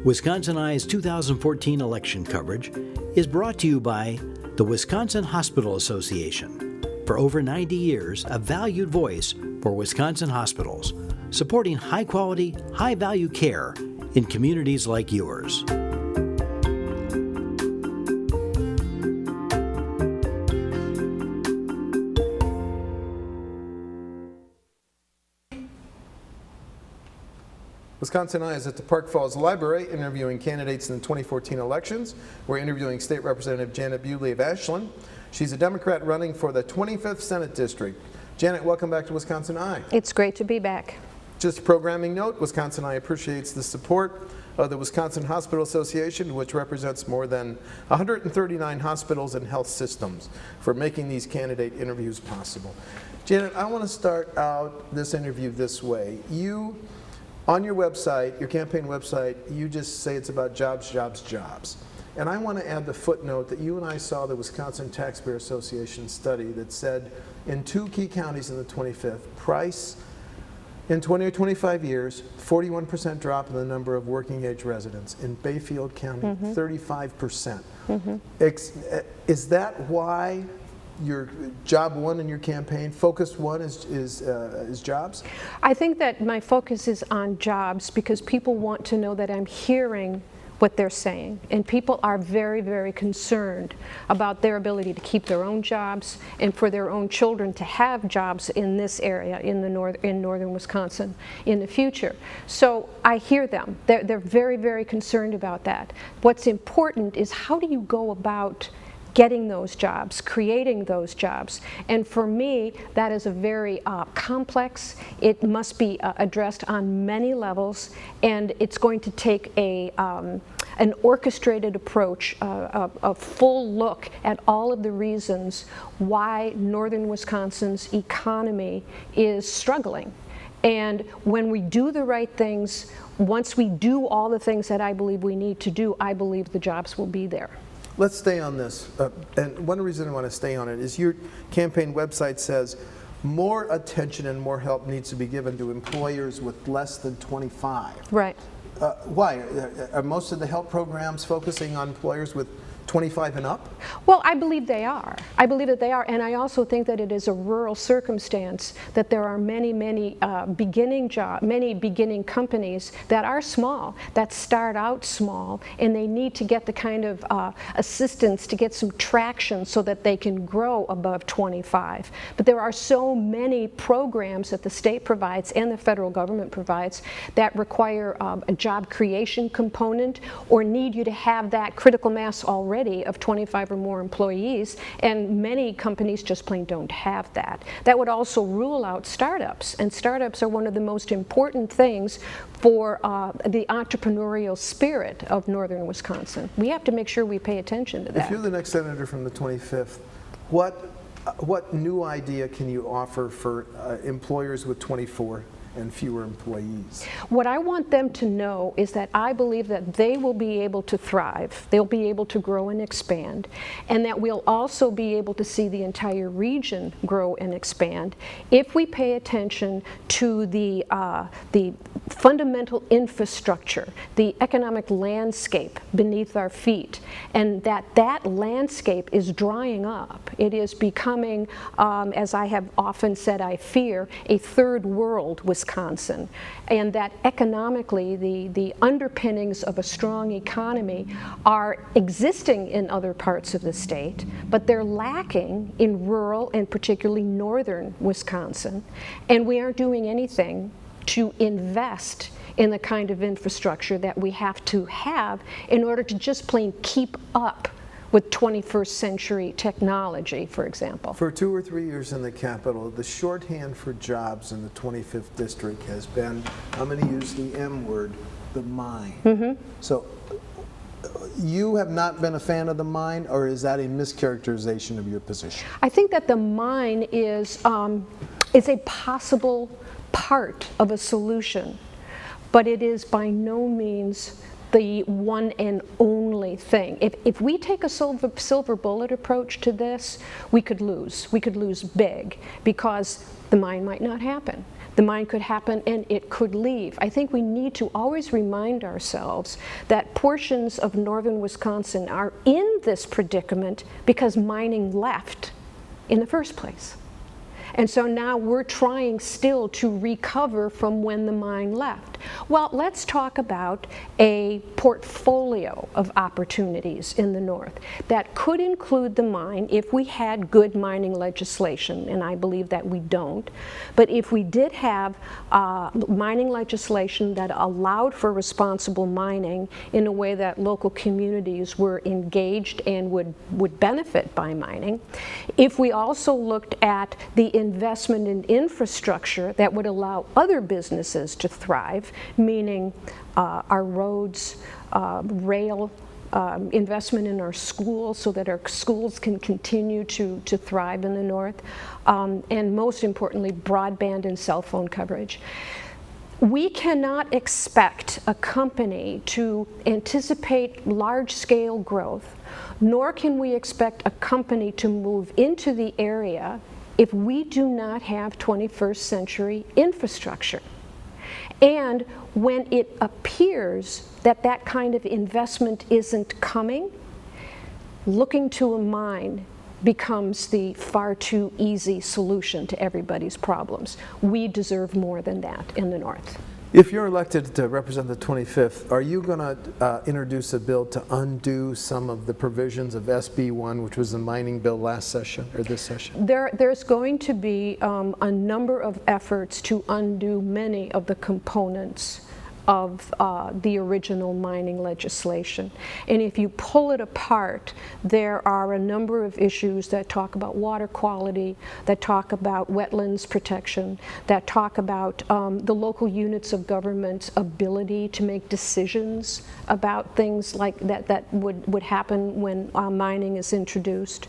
Wisconsin Eye's 2014 election coverage is brought to you by the Wisconsin Hospital Association. For over 90 years, a valued voice for Wisconsin hospitals, supporting high-quality, high-value care in communities like yours. Wisconsin Eye is at the Park Falls Library interviewing candidates in the 2014 elections. We're interviewing State Representative Janet Bewley of Ashland. She's a Democrat running for the 25th Senate District. Janet, welcome back to Wisconsin Eye. It's great to be back. Just a programming note, Wisconsin Eye appreciates the support of the Wisconsin Hospital Association, which represents more than 139 hospitals and health systems, for making these candidate interviews possible. Janet, I want to start out this interview this way. On your website, your campaign website, you just say it's about jobs, jobs, jobs. And I want to add the footnote that you and I saw the Wisconsin Taxpayer Association study that said in 2 key counties in the 25th, price in 20 or 25 years, 41% drop in the number of working age residents. In Bayfield County, 35%. Is that why your job one in your campaign, focus one, is jobs? I think that my focus is on jobs because people want to know that I'm hearing what they're saying, and people are very, very concerned about their ability to keep their own jobs and for their own children to have jobs in this area in northern Wisconsin in the future. So I hear them. They're very, very concerned about that. What's important is how do you go about getting those jobs, creating those jobs. And for me, that is a very complex, it must be addressed on many levels, and it's going to take an orchestrated approach, a full look at all of the reasons why northern Wisconsin's economy is struggling. And when we do the right things, once we do all the things that I believe we need to do, I believe the jobs will be there. Let's stay on this, and one reason I want to stay on it is your campaign website says more attention and more help needs to be given to employers with less than 25. Right. Why? Are most of the help programs focusing on employers with 25 and up? Well, I believe they are. I believe that they are, and I also think that it is a rural circumstance that there are many beginning companies that are small, that start out small, and they need to get the kind of assistance to get some traction so that they can grow above 25. But there are so many programs that the state provides and the federal government provides that require a job creation component or need you to have that critical mass already of 25 or more employees, and many companies just plain don't have that. That would also rule out startups, and startups are one of the most important things for the entrepreneurial spirit of northern Wisconsin. We have to make sure we pay attention to that. If you're the next senator from the 25th, what new idea can you offer for employers with 24 and fewer employees? What I want them to know is that I believe that they will be able to thrive, they'll be able to grow and expand, and that we'll also be able to see the entire region grow and expand if we pay attention to the fundamental infrastructure, the economic landscape beneath our feet, and that landscape is drying up. It is becoming, as I have often said, I fear, a third world Wisconsin, and that economically the underpinnings of a strong economy are existing in other parts of the state, but they're lacking in rural and particularly northern Wisconsin, and we aren't doing anything to invest in the kind of infrastructure that we have to have in order to just plain keep up with 21st century technology, for example. For 2 or 3 years in the Capitol, the shorthand for jobs in the 25th district has been, I'm going to use the M word, the mine. So you have not been a fan of the mine, or is that a mischaracterization of your position? I think that the mine is a possible part of a solution, but it is by no means the one and only thing. If we take a silver bullet approach to this, we could lose. We could lose big because the mine might not happen. The mine could happen and it could leave. I think we need to always remind ourselves that portions of northern Wisconsin are in this predicament because mining left in the first place. And so now we're trying still to recover from when the mine left. Well, let's talk about a portfolio of opportunities in the north that could include the mine if we had good mining legislation, and I believe that we don't. But if we did have mining legislation that allowed for responsible mining in a way that local communities were engaged and would benefit by mining, if we also looked at the investment in infrastructure that would allow other businesses to thrive, meaning our roads, rail, investment in our schools so that our schools can continue to thrive in the north, and most importantly, broadband and cell phone coverage. We cannot expect a company to anticipate large-scale growth, nor can we expect a company to move into the area if we do not have 21st century infrastructure. And when it appears that that kind of investment isn't coming, looking to a mine becomes the far too easy solution to everybody's problems. We deserve more than that in the north. If you're elected to represent the 25th, are you going to introduce a bill to undo some of the provisions of SB 1, which was the mining bill last session, or this session? There's going to be a number of efforts to undo many of the components of the original mining legislation. And if you pull it apart, there are a number of issues that talk about water quality, that talk about wetlands protection, that talk about the local units of government's ability to make decisions about things like that would happen when mining is introduced.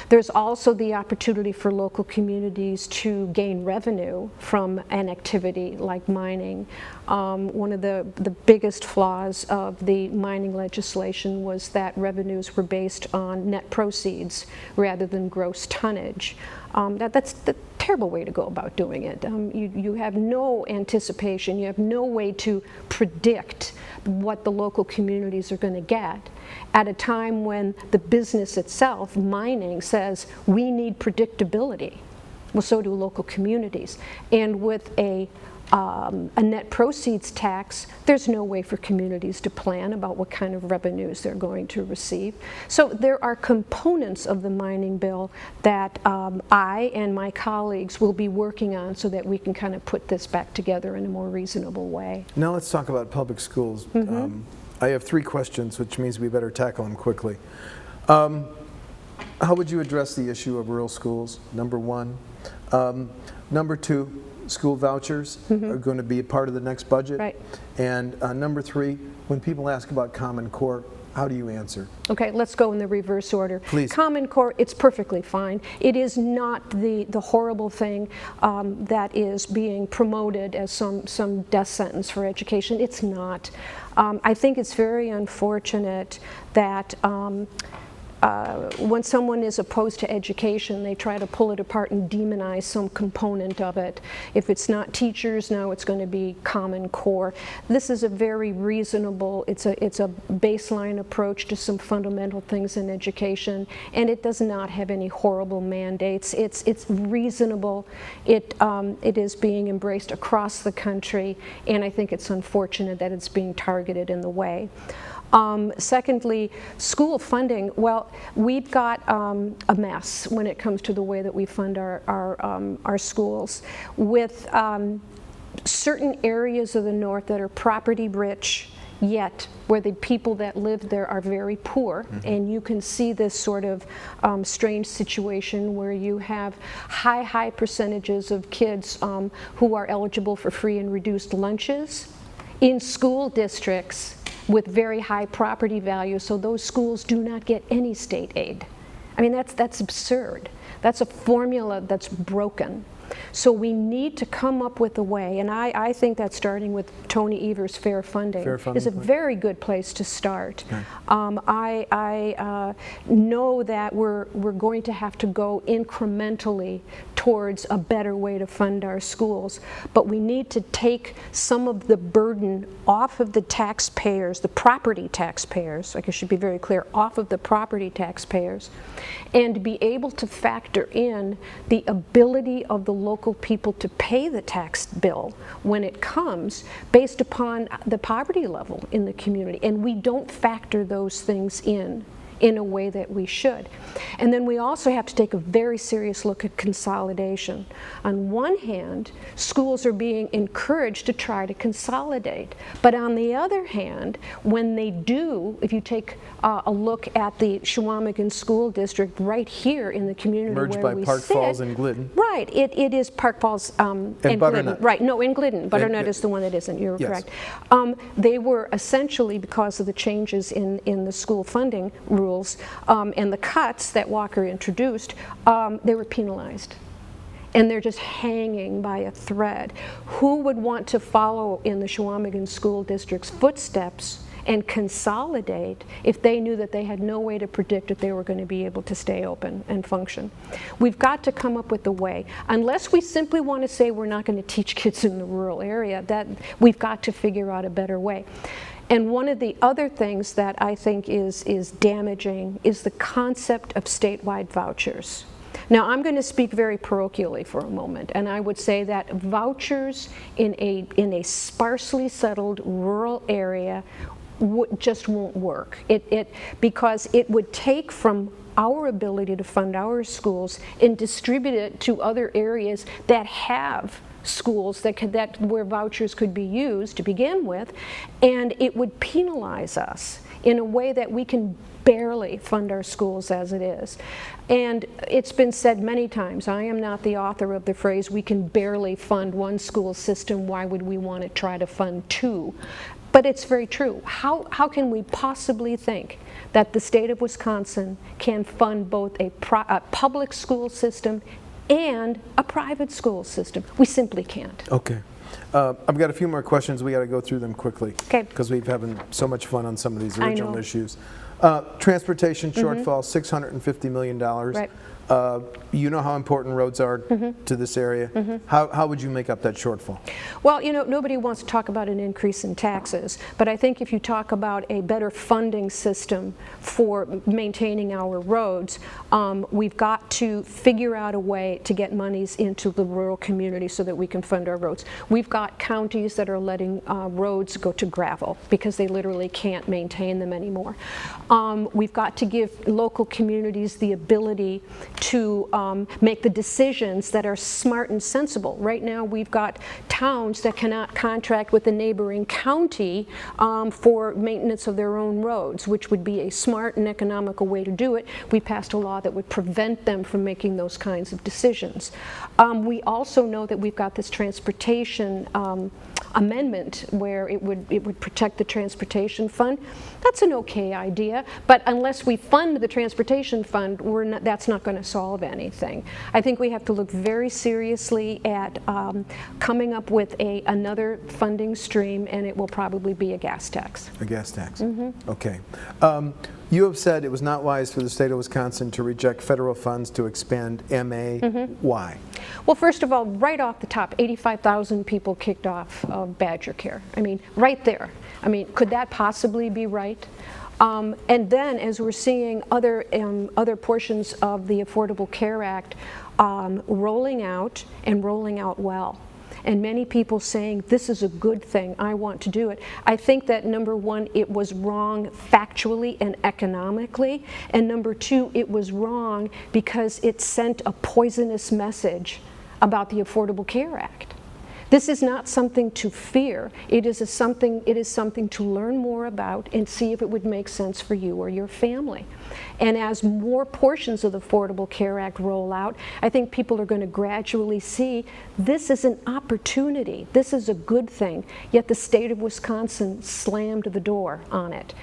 There's also the opportunity for local communities to gain revenue from an activity like mining. One of the biggest flaws of the mining legislation was that revenues were based on net proceeds rather than gross tonnage. That's the terrible way to go about doing it. You have no anticipation, you have no way to predict what the local communities are going to get at a time when the business itself, mining, says we need predictability. Well, so do local communities. And with a net proceeds tax, there's no way for communities to plan about what kind of revenues they're going to receive. So there are components of the mining bill that I and my colleagues will be working on so that we can kind of put this back together in a more reasonable way. Now let's talk about public schools. I have 3 questions, which means we better tackle them quickly. How would you address the issue of rural schools, number 1? Number 2, school vouchers are going to be a part of the next budget. Right. And number 3, when people ask about Common Core, how do you answer? Okay, let's go in the reverse order. Please. Common Core, it's perfectly fine. It is not the horrible thing that is being promoted as some death sentence for education. It's not. I think it's very unfortunate that when someone is opposed to education, they try to pull it apart and demonize some component of it. If it's not teachers, now it's going to be Common Core. This is a very reasonable, it's a baseline approach to some fundamental things in education, and it does not have any horrible mandates. It's reasonable. It is being embraced across the country, and I think it's unfortunate that it's being targeted in the way. Secondly, school funding. Well, we've got a mess when it comes to the way that we fund our schools, with certain areas of the north that are property rich, yet where the people that live there are very poor. And you can see this sort of strange situation where you have high percentages of kids who are eligible for free and reduced lunches in school districts with very high property values, so those schools do not get any state aid. I mean, that's absurd. That's a formula that's broken. So we need to come up with a way, and I think that starting with Tony Evers' fair funding is a very good place to start. Okay. I know that we're going to have to go incrementally towards a better way to fund our schools, but we need to take some of the burden off of the taxpayers, the property taxpayers, I should be very clear, off of the property taxpayers, and be able to factor in the ability of the local people to pay the tax bill when it comes based upon the poverty level in the community. And we don't factor those things in a way that we should. And then we also have to take a very serious look at consolidation. On one hand, schools are being encouraged to try to consolidate, but on the other hand, when they do, if you take a look at the Chequamegon School District right here in the community merged where by we Park sit, Falls and Glidden. Right, it is Park Falls and Butternut. Glidden. Right, no, in Glidden. Butternut is the one that isn't, you're yes. correct. They were essentially, because of the changes in the school funding rules, and the cuts that Walker introduced, they were penalized. And they're just hanging by a thread. Who would want to follow in the Chequamegon School District's footsteps and consolidate if they knew that they had no way to predict if they were going to be able to stay open and function? We've got to come up with a way. Unless we simply want to say we're not going to teach kids in the rural area, that we've got to figure out a better way. And one of the other things that I think is damaging is the concept of statewide vouchers. Now, I'm going to speak very parochially for a moment, and I would say that vouchers in a sparsely settled rural area just won't work. Because it would take from our ability to fund our schools and distribute it to other areas that have schools where vouchers could be used to begin with, and it would penalize us in a way that we can barely fund our schools as it is. And it's been said many times, I am not the author of the phrase, we can barely fund one school system, why would we want to try to fund two? But it's very true. How can we possibly think that the state of Wisconsin can fund both a public school system and a private school system? We simply can't. Okay. I've got a few more questions. We got to go through them quickly. Okay. Because we've having so much fun on some of these original know. issues. Transportation shortfall, $650 million. Right. You know how important roads are to this area. How would you make up that shortfall? Well, you know, nobody wants to talk about an increase in taxes, but I think if you talk about a better funding system for maintaining our roads, we've got to figure out a way to get monies into the rural community so that we can fund our roads. We've got counties that are letting roads go to gravel because they literally can't maintain them anymore. We've got to give local communities the ability to make the decisions that are smart and sensible. Right now we've got towns that cannot contract with the neighboring county for maintenance of their own roads, which would be a smart and economical way to do it. We passed a law that would prevent them from making those kinds of decisions. We also know that we've got this transportation amendment where it would protect the transportation fund. That's an okay idea, but unless we fund the transportation fund, that's not going to solve anything. I think we have to look very seriously at coming up with another funding stream, and it will probably be a gas tax. A gas tax. Okay. You have said it was not wise for the state of Wisconsin to reject federal funds to expand MA. Why? Well, first of all, right off the top, 85,000 people kicked off of Badger Care. I mean, right there. I mean, could that possibly be right? And then, as we're seeing other portions of the Affordable Care Act rolling out and rolling out well, and many people saying, this is a good thing, I want to do it. I think that number one, it was wrong factually and economically, and number two, it was wrong because it sent a poisonous message about the Affordable Care Act. This is not something to fear. It is something to learn more about and see if it would make sense for you or your family. And as more portions of the Affordable Care Act roll out, I think people are going to gradually see this is an opportunity. This is a good thing. Yet the state of Wisconsin slammed the door on it.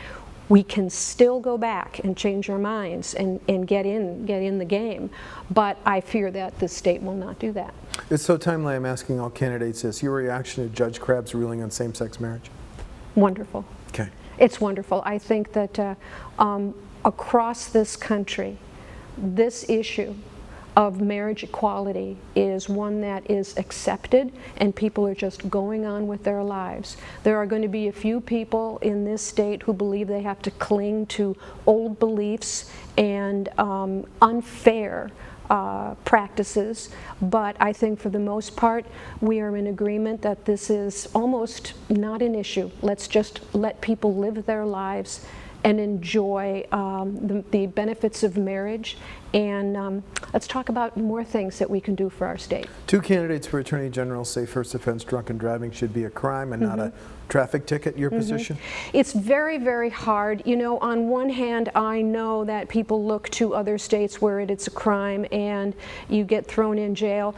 we can still go back and change our minds and get in the game. But I fear that the state will not do that. It's so timely I'm asking all candidates this. Your reaction to Judge Crabb's ruling on same-sex marriage? Wonderful. Okay. It's wonderful. I think that across this country, this issue of marriage equality is one that is accepted, and people are just going on with their lives. There are going to be a few people in this state who believe they have to cling to old beliefs and unfair practices, but I think for the most part we are in agreement that this is almost not an issue. Let's just let people live their lives and enjoy the benefits of marriage, and let's talk about more things that we can do for our state. Two candidates for Attorney General say first offense drunken driving should be a crime and not a traffic ticket. Your position? It's very, very hard. You know, on one hand, I know that people look to other states where it's a crime and you get thrown in jail.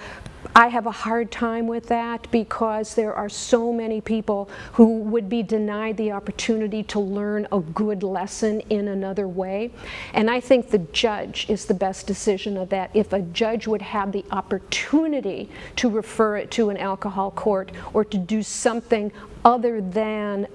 I have a hard time with that because there are so many people who would be denied the opportunity to learn a good lesson in another way. And I think the judge is the best decision of that. If a judge would have the opportunity to refer it to an alcohol court or to do something other than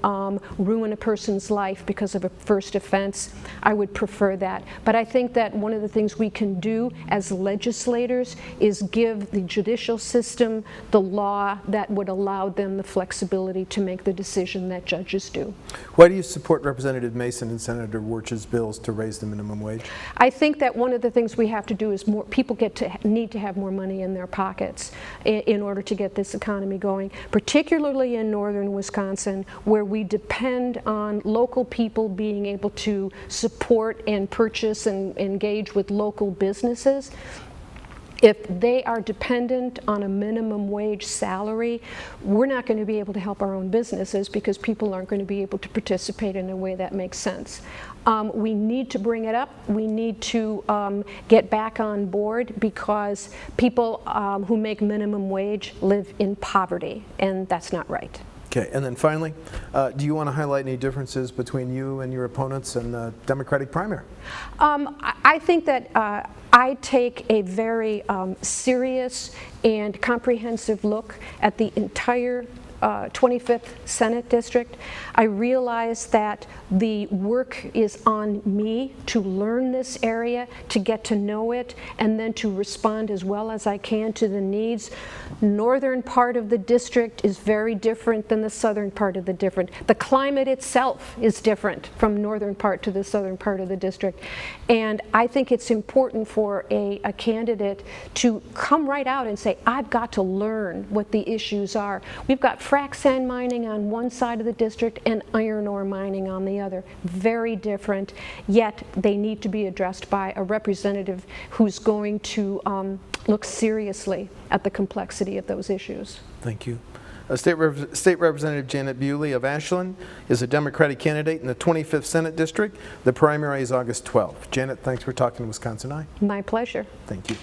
ruin a person's life because of a first offense, I would prefer that. But I think that one of the things we can do as legislators is give the judicial system the law that would allow them the flexibility to make the decision that judges do. Why do you support Representative Mason and Senator Wirch's bills to raise the minimum wage? I think that one of the things we have to do is more people need to have more money in their pockets in order to get this economy going, particularly in northern Wisconsin, where we depend on local people being able to support and purchase and engage with local businesses. If they are dependent on a minimum wage salary, we're not going to be able to help our own businesses because people aren't going to be able to participate in a way that makes sense. We need to bring it up. We need to get back on board because people who make minimum wage live in poverty, and that's not right. Okay, and then finally, do you want to highlight any differences between you and your opponents in the Democratic primary? I think that I take a very serious and comprehensive look at the entire 25th Senate District. I realize that the work is on me to learn this area, to get to know it, and then to respond as well as I can to the needs. Northern part of the district is very different than the southern part of the district. The climate itself is different from northern part to the southern part of the district. And I think it's important for a candidate to come right out and say, I've got to learn what the issues are. We've got frac sand mining on one side of the district and iron ore mining on the other. Very different, yet they need to be addressed by a representative who's going to look seriously at the complexity of those issues. Thank you. State Representative Janet Bewley of Ashland is a Democratic candidate in the 25th Senate District. The primary is August 12th. Janet, thanks for talking to Wisconsin Eye. My pleasure. Thank you.